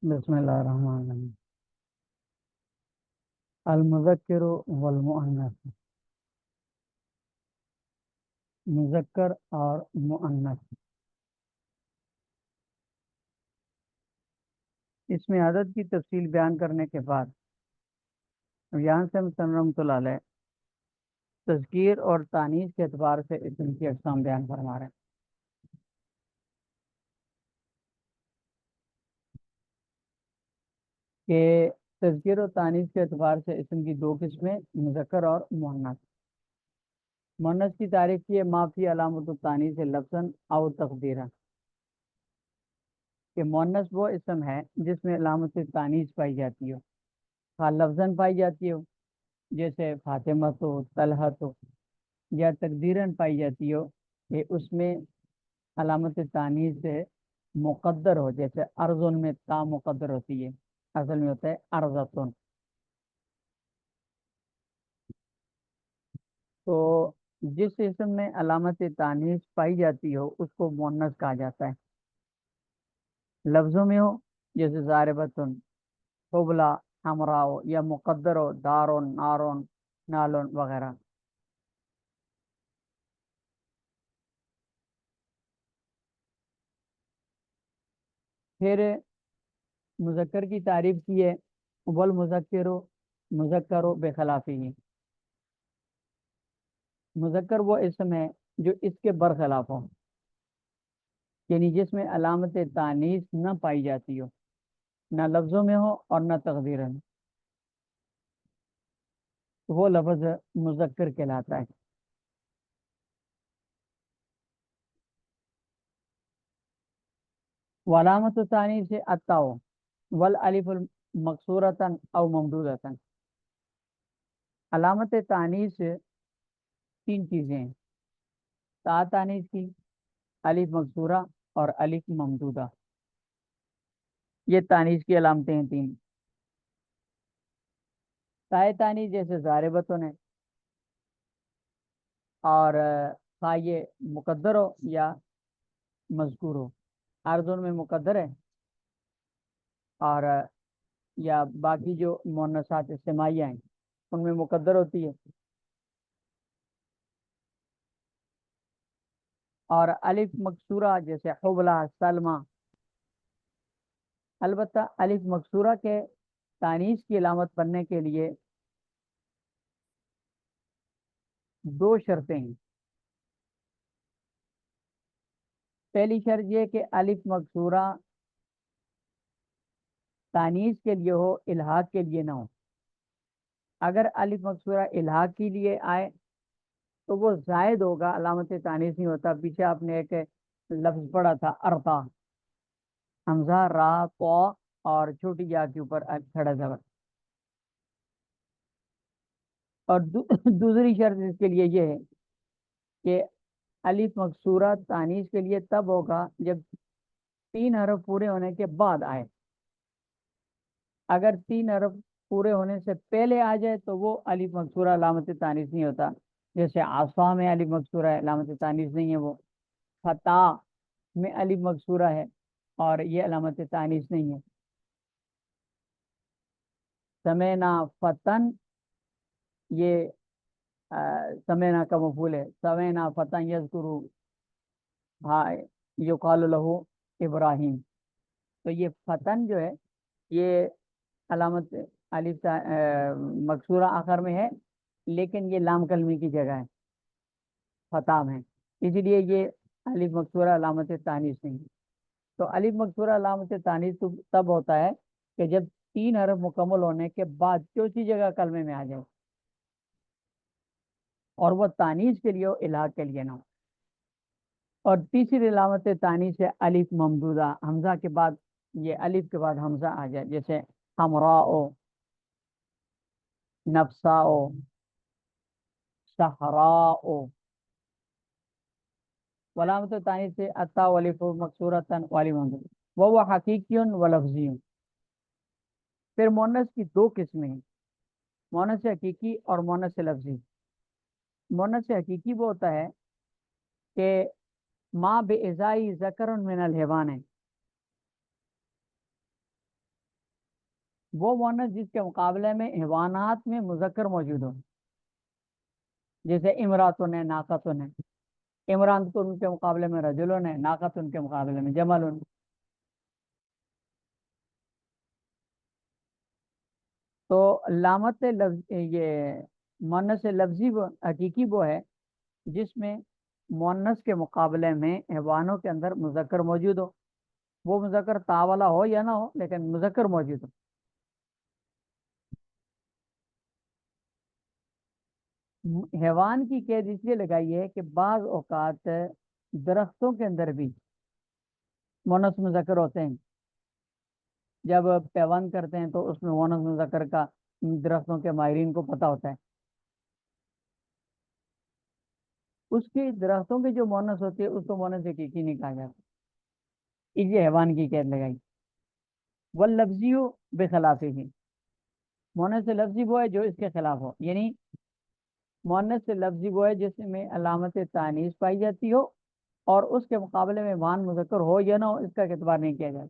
بسم اللہ الرحمن الرحیم۔ المذکر والمؤنث، مذکر اور مؤنث، اس میں عدد کی تفصیل بیان کرنے کے بعد یہاں سے مصنف رحمۃ اللہ علیہ تذکیر اور تانیث کے اعتبار سے اسم کی اقسام بیان فرما رہے ہیں کہ تذکیر و تانیث کے اعتبار سے اسم کی دو قسمیں، مذکر اور مؤنث۔ مؤنث کی تعریف کی ہے ما فی علامت التانیث لفظاً او تقدیرا، کہ مؤنث وہ اسم ہے جس میں علامت تانیث پائی جاتی ہو، خواہ لفظاً پائی جاتی ہو جیسے فاطمہ تو، طلحہ تو، یا تقدیراً پائی جاتی ہو کہ اس میں علامت تانیث سے مقدر ہو، جیسے ارضن میں تا مقدر ہوتی ہے، اصل میں ہوتا ہے ارضتن۔ تو جس اسم میں علامت تانیث پائی جاتی ہو اس کو مؤنث کہا جاتا ہے۔ لفظوں میں ہو جیسے ضاربتن، حبلا، حمراء، یا مقدر ہو دارون، نارون، نالون وغیرہ۔ پھر مذکر کی تعریف کی ہے والمذکر مذکر بخلافی، مذکر وہ اسم ہے جو اس کے برخلاف ہو، یعنی جس میں علامت تانیث نہ پائی جاتی ہو، نہ لفظوں میں ہو اور نہ تقدیرن، وہ لفظ مذکر کہلاتا ہے۔ علامت تانیث سے اتاؤ والالف مقصورتن او ممدودتن۔ علامت تانیث تین چیزیں ہیں، تا تانیث کی، الف مقصورہ اور الف ممدودہ، یہ تانیث کی علامتیں ہیں تین۔ تائے تانیث جیسے ضاربتن ہے، اور خواہ یہ مقدر ہو یا مذکور ہو، ارضن میں مقدر ہے، اور یا باقی جو مؤنثات اجتماعیہ ہیں ان میں مقدر ہوتی ہے، اور الف مکسورہ جیسے حبلہ، سلمہ۔ البتہ الف مکسورہ کے تانیث کی علامت بننے کے لیے دو شرطیں ہیں۔ پہلی شرط یہ کہ الف مکسورہ تانیث کے لیے ہو، الحاق کے لیے نہ ہو۔ اگر الف مکسورہ الحاق کے لیے آئے تو وہ زائد ہوگا، علامت تانیث نہیں ہوتا۔ پیچھے آپ نے ایک لفظ پڑھا تھا ارتا، حمزہ را تو اور چھوٹی یا کے اوپر کھڑا زبر۔ اور دوسری شرط اس کے لیے یہ ہے کہ الف مکسورہ تانیث کے لیے تب ہوگا جب تین حرف پورے ہونے کے بعد آئے۔ اگر تین حرف پورے ہونے سے پہلے آ جائے تو وہ الف مکسورہ علامت تانیث نہیں ہوتا، جیسے عصا میں الف مکسورہ ہے، علامت تانیث نہیں ہے وہ۔ فتح میں الف مکسورہ ہے اور یہ علامت تانیث نہیں ہے۔ سمینا فتن، یہ سمینا کا مفعول ہے، سمینا فتن یذکرو، ہاں، یقال لہو ابراہیم۔ تو یہ فتن جو ہے یہ علامت الف مکسورہ آخر میں ہے، لیکن یہ لام کلمی کی جگہ ہے، فتح میں، اسی لیے یہ الف مکسورہ علامت تانیث نہیں ہے۔ تو الف مکسورہ علامت تانیث تب ہوتا ہے کہ جب تین حرف مکمل ہونے کے بعد چوتھی جگہ کلمے میں آ جائے، اور وہ تانیث کے لیے ہو، الحاق کے لیے نہ ہو۔ اور تیسری علامت تانیث ہے الف ممدودہ، حمزہ کے بعد، یہ الف کے بعد حمزہ آ جائے، جیسے حمراء، نفساء، صحراء۔ علامت تانیث سے اتا والف مکسورتن والی ممدود، وہ حقیقی و لفظی۔ پھر مؤنث کی دو قسمیں ہیں، مؤنث حقیقی اور مؤنث لفظی۔ مؤنث حقیقی وہ ہوتا ہے کہ ما بے ازائی ذکر من الحیوان ہے، وہ مونس جس کے مقابلے میں حیوانات میں مذکر موجود ہو، جیسے امراتن ہے، ناقتن ہے، عمران تو ان کے مقابلے میں رجلن ہے، ناقت ان کے مقابلے میں جمل. تو علامت لفظ یہ مونس لفظی وہ حقیقی وہ ہے جس میں مونس کے مقابلے میں حیوانوں کے اندر مذکر موجود ہو، وہ مذکر تا والا ہو یا نہ ہو لیکن مذکر موجود ہو. حیوان کی قید اس لیے لگائی ہے کہ بعض اوقات درختوں کے اندر بھی مونس مذکر ہوتے ہیں. جب پیوند کرتے ہیں تو اس میں مونس مذکر کا درختوں کے ماہرین کو پتہ ہوتا ہے. اس کی درختوں کی جو مونس ہوتی ہے اس کو مونس حقیقی نہیں کہا جاتا. اس لیے حیوان کی قید لگائی. واللفظی بخلاف ہی، مونس لفظی وہ ہے جو اس کے خلاف ہو، یعنی مونس لفظی وہ ہے جس میں علامت تانیث پائی جاتی ہو اور اس کے مقابلے میں وان مذکر ہو یا نہ ہو اس کا اعتبار نہیں کیا جاتا.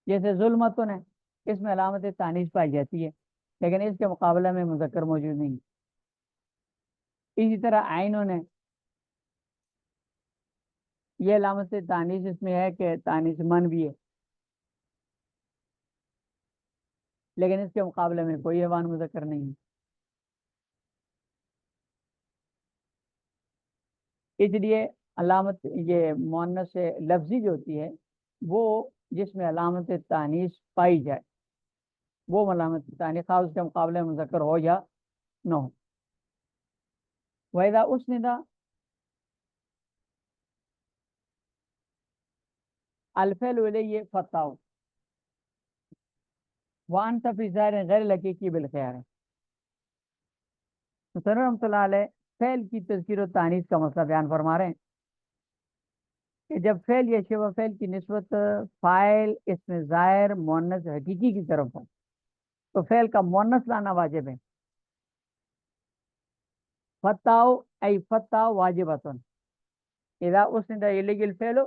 جیسے ظلمتن ہے، اس میں علامت تانیث پائی جاتی ہے لیکن اس کے مقابلے میں مذکر موجود نہیں. اسی طرح عینن ہے، یہ علامت تانیث اس میں ہے کہ تانیث من بھی ہے لیکن اس کے مقابلے میں کوئی حیوان مذکر نہیں ہے. اس لیے علامت یہ مؤنث لفظی جو ہوتی ہے وہ جس میں علامت تانیث پائی جائے وہ علامت تانیث خاص اس کے مقابلے میں مذکر ہو یا نہ ہو. وَإِذَا أُسْنِدَ الفعل إليه فَالتَّاءُ وَأَنْتَ فِي ظاهر غیر الحقیقی بالخیار ہے. تو رحمۃ اللہ علیہ فعل کی تذکیر و تانیث کا مسئلہ بیان فرما رہے ہیں کہ جب فعل یا شبہ فعل کی نسبت فاعل اسم ظاہر مؤنث حقیقی کی طرف ہو تو فعل کا مؤنث لانا واجب ہے. فتاو ای فتاو واجبتن اذا اسند الیہ الفعل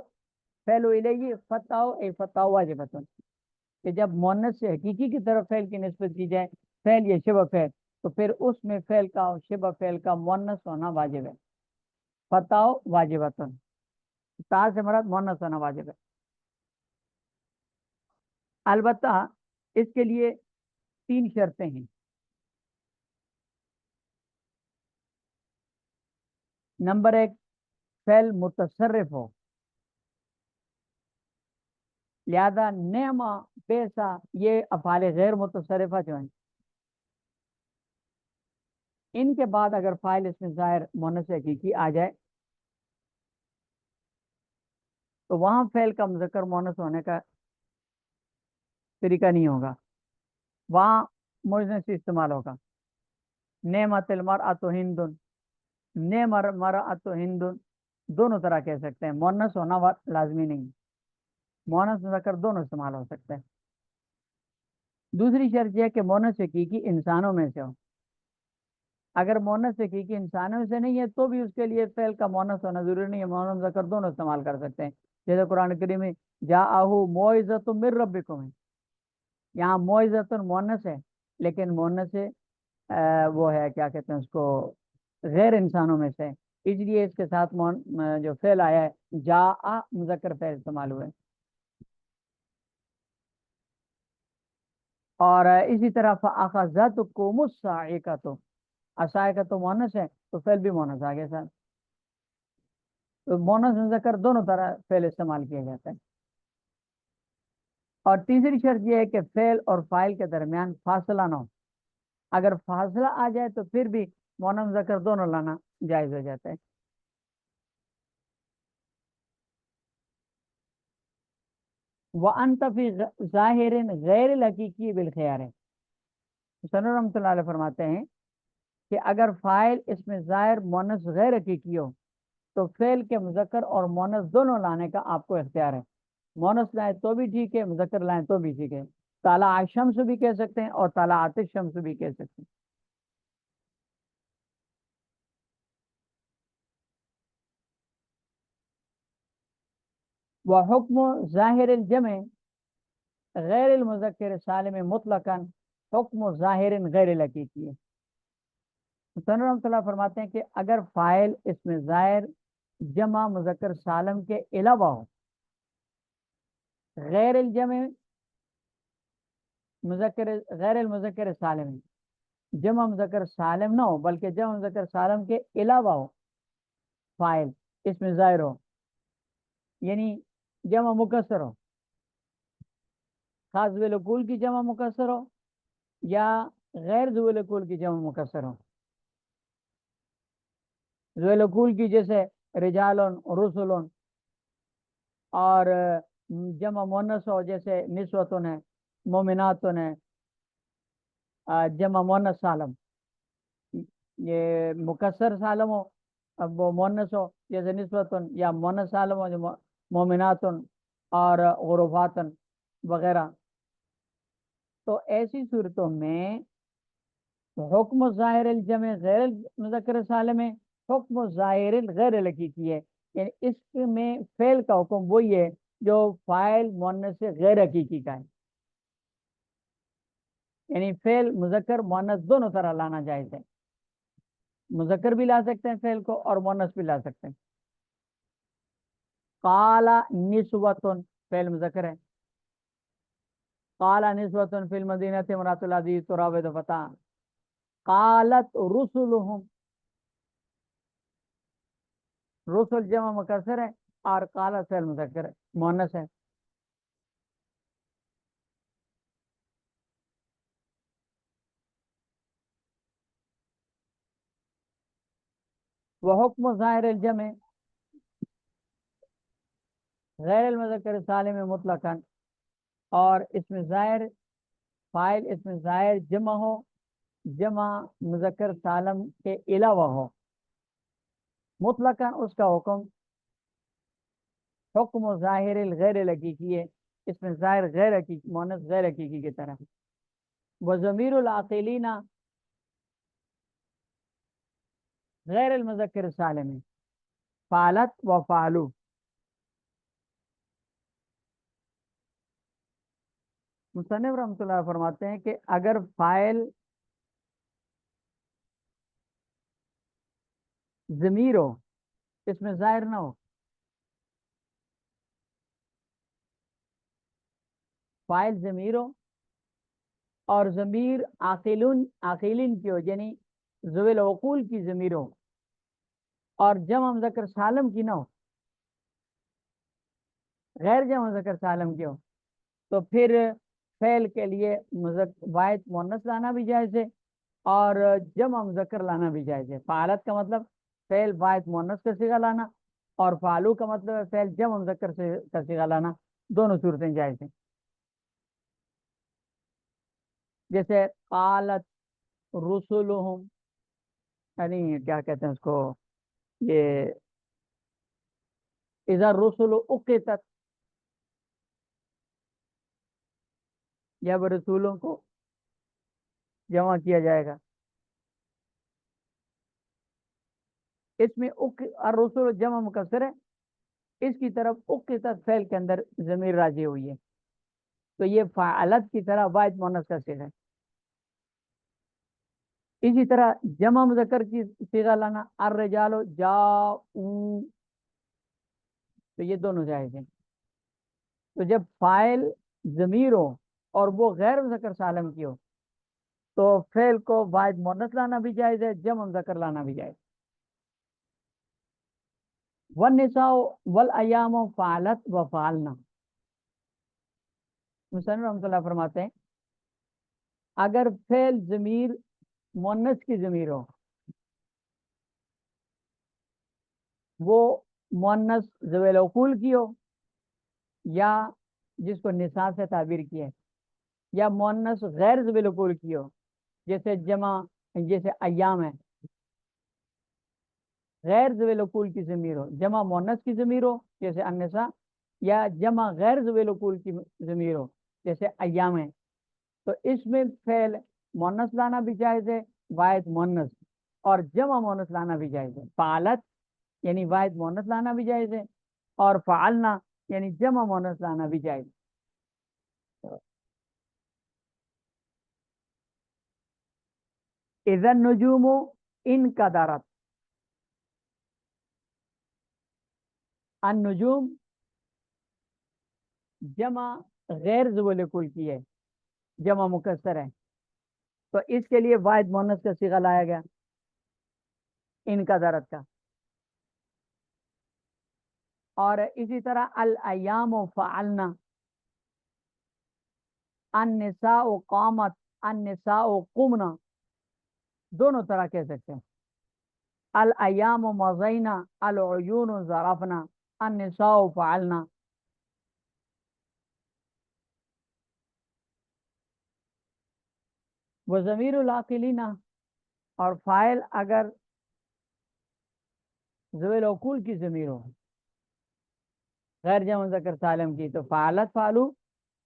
فعل الیہ فتاو ای فتاو واجبتن، کہ جب مؤنث سے حقیقی کی طرف فعل کی نسبت کی جائے فعل یا شبہ فعل تو پھر اس میں فعل کا اور شبہ فعل کا مؤنث ہونا واجب ہے. فتاو واجبتن، تا سے مراد مؤنث ہونا واجب ہے. البتہ اس کے لیے 3 شرطیں ہیں. نمبر 1، فعل متصرف ہو، لہذا نعمہ پیسہ یہ افعال غیر متصرفہ جو ہیں ان کے بعد اگر فاعل اس میں ظاہر مؤنث حقیقی آ جائے تو وہاں فعل کا مذکر مؤنث ہونے کا طریقہ نہیں ہوگا، وہاں مؤنث استعمال ہوگا. نعمت المرأۃ ہندن، مرأۃ ہندن دونوں طرح کہہ سکتے ہیں، مؤنث ہونا لازمی نہیں، مؤنث مذکر دونوں استعمال ہو سکتے ہیں. دوسری شرط یہ ہے کہ مؤنث حقیقی انسانوں میں سے ہو. اگر مؤنث حقیقی انسانوں سے نہیں ہے تو بھی اس کے لیے فعل کا مؤنث ہونا ضروری نہیں ہے، مؤنث مذکر دونوں استعمال کر سکتے ہیں. جیسے قرآن کریم میں جاءہ موعظۃ من ربکم، یہاں موعظۃ مؤنث ہے لیکن مؤنث وہ ہے کیا کہتے ہیں اس کو غیر انسانوں میں سے، اس لیے اس کے ساتھ جو فعل آیا ہے جاء مذکر فعل استعمال ہوئے. اور اسی طرح فاخذتکم الصاعقۃ، الصاعقۃ تو مؤنث ہے تو فعل بھی مؤنث آ گیا ساتھ. تو مؤنث مذکر دونوں طرح فعل استعمال کیا جاتا ہے. اور تیسری شرط یہ ہے کہ فعل اور فاعل کے درمیان فاصلہ نہ ہو. اگر فاصلہ آ جائے تو پھر بھی مؤنث مذکر دونوں لانا جائز ہو جاتا ہے. وَأَنْتَ فِي ظَاهِرٍ غیر الحقیقی بالخیار ہے. حسن رحمۃ اللہ علیہ فرماتے ہیں کہ اگر فاعل اس میں ظاہر مؤنث غیر حقیقی ہو تو فعل کے مذکر اور مؤنث دونوں لانے کا آپ کو اختیار ہے. مؤنث لائیں تو بھی ٹھیک ہے، مذکر لائیں تو بھی ٹھیک ہے. طالع الشمس بھی کہہ سکتے ہیں اور طلعت الشمس بھی کہہ سکتے ہیں. وحکم ظاہر الجمع غیر المذکر سالم مطلقاً حکم ظاہر غیر حقیقی ہے۔ مصنف رحمۃ اللہ فرماتے ہیں کہ اگر فاعل اس میں ظاہر جمع مذکر سالم کے علاوہ ہو، غیر الجمع مذکر غیر المذکر سالم، جمع مذکر سالم نہ ہو بلکہ جمع مذکر سالم کے علاوہ ہو، فاعل اس میں ظاہر ہو، یعنی جمع مکسر ہو، خاص ذوی العقول کی جمع مکسر ہو یا غیر ذوی العقول کی جمع مکسر ہو۔ ذوی العقول کی جیسے رجالن رسلن، اور جمع مونس ہو جیسے نسوتن ہے، مومناتن ہے، جمع مونس سالم، یہ مکسر سالم ہو اب وہ مونس ہو جیسے نسوتن، یا مونس سالم ہو جو مومناتن اور غرفاتن وغیرہ۔ تو ایسی صورتوں میں حکم ظاہر الجمع غیر مذکر سالم ہے، حکم ظاہر غیر حقیقی ہے، یعنی اس میں فعل کا حکم وہی ہے جو فاعل مؤنث سے غیر حقیقی کا ہے، یعنی فعل مذکر مؤنث دونوں طرح لانا جائز ہے، مذکر بھی لا سکتے ہیں فعل کو اور مؤنث بھی لا سکتے ہیں۔ قال نسوۃ فعل مذکر ہے، قال نسوۃ فی المدینہ امرأۃ العزیز تراود فتاہ، قالت رسلهم، رسل جمع مکسر ہے اور قالت فعل مذکر ہے مؤنث ہے۔ وہ حکم ظاہر الجمع غیر المذکر سالم مطلقاً، اور اس میں ظاہر فاعل اس میں ظاہر جمع ہو، جمع مذکر سالم کے علاوہ ہو، مطلقاً اس کا حکم حکم ظاہر الغیر حقیقی ہے، اس میں ظاہر غیر حقیقی مؤنث غیر حقیقی کی طرح۔ وضمیر العاقلین غیر المذکر سالم فعلت و فعلو، مصنف رحمۃ اللہ فرماتے ہیں کہ اگر فاعل ضمیر ہو اس میں ظاہر نہ ہو، فاعل ضمیر ہو اور ضمیر عاقلین کی ہو، یعنی ذوی العقول کی ضمیر ہو اور جمع مذکر سالم کی نہ ہو، غیر جمع مذکر سالم کی ہو، تو پھر فعل کے لیے واحد مؤنث لانا بھی جائز ہے اور جمع مذکر لانا بھی جائز ہے۔ فعالت کا مطلب فعل واحد مؤنث کا صیغہ لانا، اور فعلو کا مطلب ہے فعل جمع مذکر سے کا صیغہ لانا، دونوں صورتیں جائز ہیں۔ جیسے قالت رسلہم، یعنی کیا کہتے ہیں اس کو، یہ اذا الرسل اقتت، جب رسولوں کو جمع کیا جائے گا، اس میں الرسل جمع مکسر ہے، اس کی طرف اقتت فعل کے اندر ضمیر راجع ہوئی ہے، تو یہ فعلت کی طرح واحد مؤنث کا صیغہ ہے۔ اسی طرح جمع مذکر کی صیغہ لانا، الرجال جاؤ، تو یہ دونوں جائز ہیں۔ تو جب فاعل ضمیر ہو اور وہ غیر مذکر سالم کی ہو تو فعل کو واحد مؤنث لانا بھی جائز ہے، جمع مذکر لانا بھی جائز۔ والنساء والایام فعلت و فعلنا، مصنف رحمۃ اللہ فرماتے ہیں اگر فعل ضمیر مؤنث کی ضمیر ہو، وہ مؤنث ذوی العقول کی ہو یا جس کو نساء سے تعبیر کیا ہے، یا مؤنث غیر ذوی العقول کی ہو جیسے جیسے ایام ہے، غیر ذوی العقول کی ضمیر ہو، جمع مؤنث کی ضمیر ہو جیسے النساء، یا جمع غیر ذوی العقول کی ضمیر ہو جیسے ایام ہے، تو اس میں فعل مؤنث لانا بھی جائز ہے واحد مؤنث، اور جمع مؤنث لانا بھی جائز ہے۔ فعلت یعنی واحد مؤنث لانا بھی جائز ہے، اور فعلنا یعنی جمع مؤنث لانا بھی جائز ہے۔ اذا النجوم انکدرت، النجوم جمع غیر زبل کل کی ہے، جمع مکسر ہے، تو اس کے لیے واحد مؤنث کا صیغہ لایا گیا انکدرت کا. اور اسی طرح الایام فعلنا، النساء قامت، النساء قمنا، دونوں طرح کہہ سکتے ہیں. الایام مضینا، العیون ظرفنا، النساء فعلنا. وضمیر العاقلین، اور فاعل اگر ذوی العقول کی ضمیر ہو غیر جمع مذکر سالم کی، تو فعلت فعلو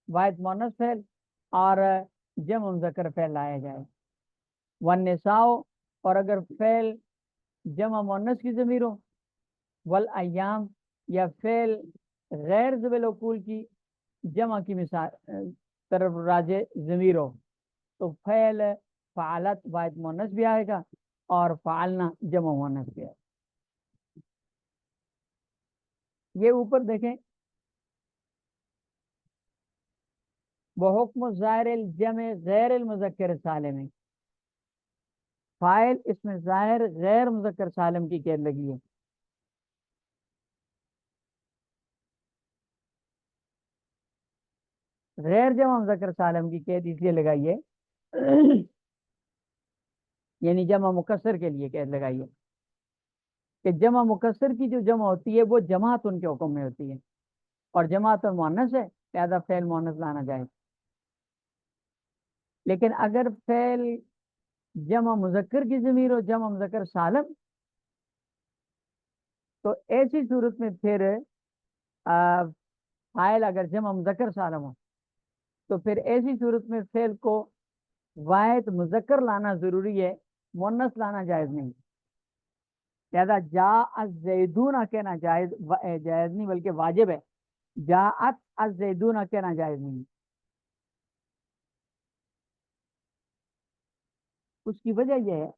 واحد مؤنث فعل اور جمع مذکر فعل لایا جائے. والنساء، اور اگر فعل جمع مؤنث کی ضمیر ہو، والایام یا فعل غیر ذوی العقول کی جمع کی مثال طرف راجع ضمیر ہو، تو فعل فعلت واحد مؤنث بھی آئے گا اور فعلنا جمع مؤنث بھی آئے گا. یہ اوپر دیکھیں، بحکم ظاہر الجمع غیر المذکر سالم، فاعل اس میں ظاہر غیر مذکر سالم کی قید لگی ہے. غیر جمع مذکر سالم کی قید اس لیے لگائیے یعنی جمع مکسر کے لیے قید لگائیے کہ جمع مکسر کی جو جمع ہوتی ہے وہ جماعت ان کے حکم میں ہوتی ہے، اور جماعت مؤنث ہے لہذا فعل مؤنث لانا جائے. لیکن اگر فعل جمع مذکر کی ضمیر ہو، جمع مذکر سالم، تو ایسی صورت میں پھر فاعل اگر جمع مذکر سالم ہو تو پھر ایسی صورت میں فعل کو واحد مذکر لانا ضروری ہے، مؤنث لانا جائز نہیں. لہذا جاء الزیدون کہنا جائز نہیں بلکہ واجب ہے، جاءت الزیدون کہنا جائز نہیں. اس کی وجہ یہ ہے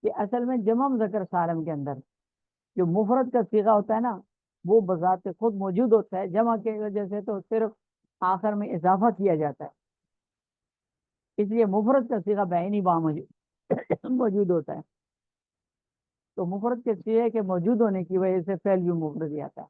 کہ اصل میں جمع مذکر سالم کے اندر جو مفرد کا صیغہ ہوتا ہے نا، وہ بذات خود موجود ہوتا ہے، جمع کی وجہ سے تو صرف آخر میں اضافہ کیا جاتا ہے، اس لیے مفرد کا صیغہ بعینی وہاں موجود ہوتا ہے. تو مفرد کے صیغے کے موجود ہونے کی وجہ سے فعل بھی مفرد ہی آتا ہے.